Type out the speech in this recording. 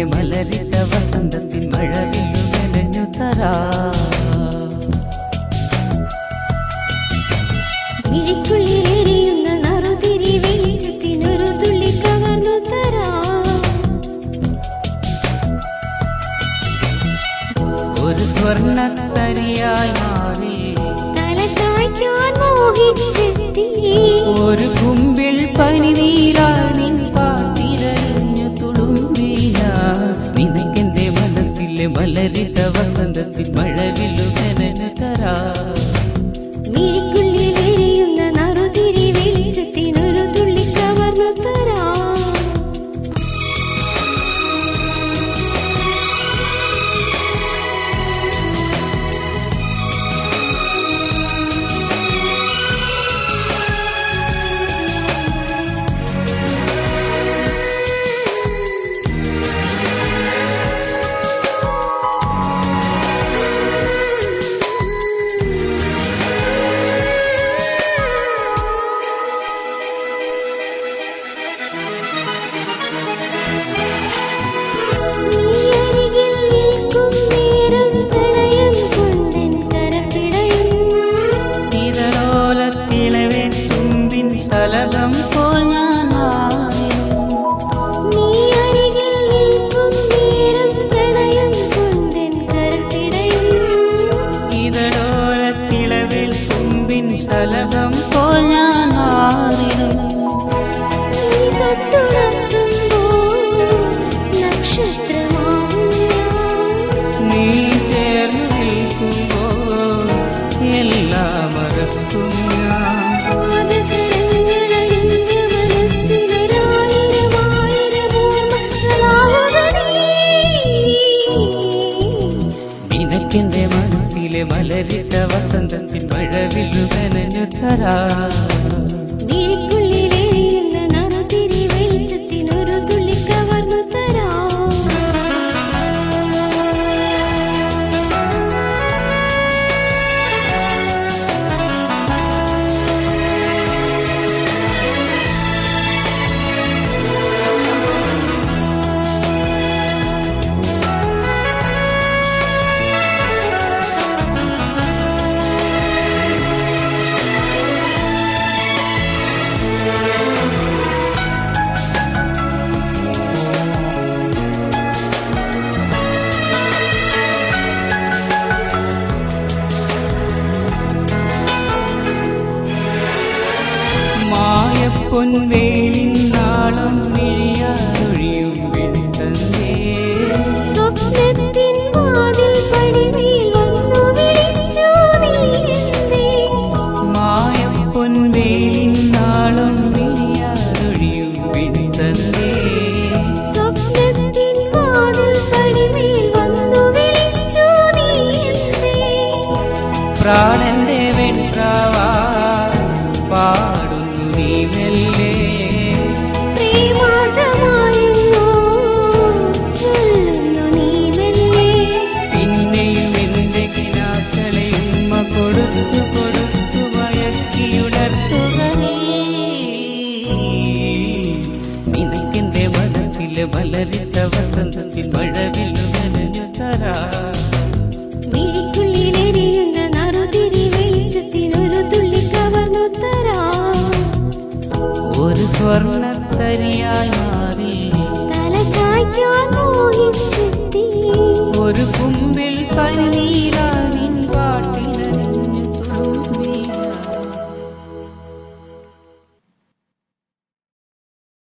മനസ്സിലെ മലരിട്ട വസന്തത്തിൻ മഴവില്ലു മെനഞ്ഞു തരാ മിഴിക്കുള്ളിലെരിയുന്ന നറുതിരി വെളിച്ചത്തിനൊരു തുള്ളി കവർന്നു തരാ ഒരു സ്വർണ്ണത്തരിയായി മാറി തലചായ്ക്കാൻ മോഹിച്ചെത്തി ഒരു കുമ്പിൾ പനിനീരാണി പാട്ടിരഞ്ഞു തുളുമ്പീന നിനക്കെന്റെ മനസ്സിലെ മലരിട്ട വസന്തത്തിൻ മഴവില്ലു മെനഞ്ഞു തരാ മിഴിക്കുള്ളിലെരിയുന്ന നറുതിരി വെളിച്ചത്തിനൊരു തുള്ളി കവർന്നു തരാ ശലഭം പോൽ ഇതളോരത്തിളവിൽ തുമ്പിൻ ശലഭം പോൽ ഞാൻ മാറിടും നീ ചേർന്നു നിൽക്കുമ്പോൾ എല്ലാം മറക്കും ഞാൻ നിനക്കെന്റെ മനസ്സിലെ മലരിട്ട വസന്തത്തിൻ മഴവില്ലു മെനഞ്ഞു തരാ മിഴിക്കുള്ളിലെരിയുന്ന നറുതിരി വെളിച്ചത്തിനൊരു തുള്ളി കവർന്നു തരാ പൊൻവേലിൻ നാളം മിഴിയാതൊഴിയും വെളിസന്ധേ സ്വപ്നത്തിൻ വാതിൽ പടിമേൽ വന്നു വിളിച്ചു നീ മായം പൊൻവേലിൻ നാളം മിഴിയാതൊഴിയും വെളിസന്ധേ സ്വപ്നത്തിൻ വാതിൽ പടിമേൽ വന്നു വിളിച്ചു നീ പ്രാണന്റെ വെൺപ്രാവാ പാടുന്നു നീ മെല്ലെ പ്രേമാർദ്രമായെന്നോ ചൊല്ലുന്നു നീ മെല്ലെ പിന്നെയും എന്റെ കിനാക്കളെ ഉമ്മ കൊടുത്തു കൊടുത്തു മയക്കിയുണർത്തുക നിനക്കെന്റെ മനസ്സിലെ മലരിട്ട വസന്തത്തിൻ മഴവില്ലു മെനഞ്ഞു തരാ മിഴിക്കുള്ളിലെരിയുന്ന നറുതിരി വെളിച്ചത്തിനൊരു തുള്ളി കവർന്നു തരാ ഒരു സ്വർണ്ണത്തരിയായി മാറി തലചായ്ക്കാൻ മോഹിച്ചെത്തി ഒരു കുമ്പിൾ പനിനീരാ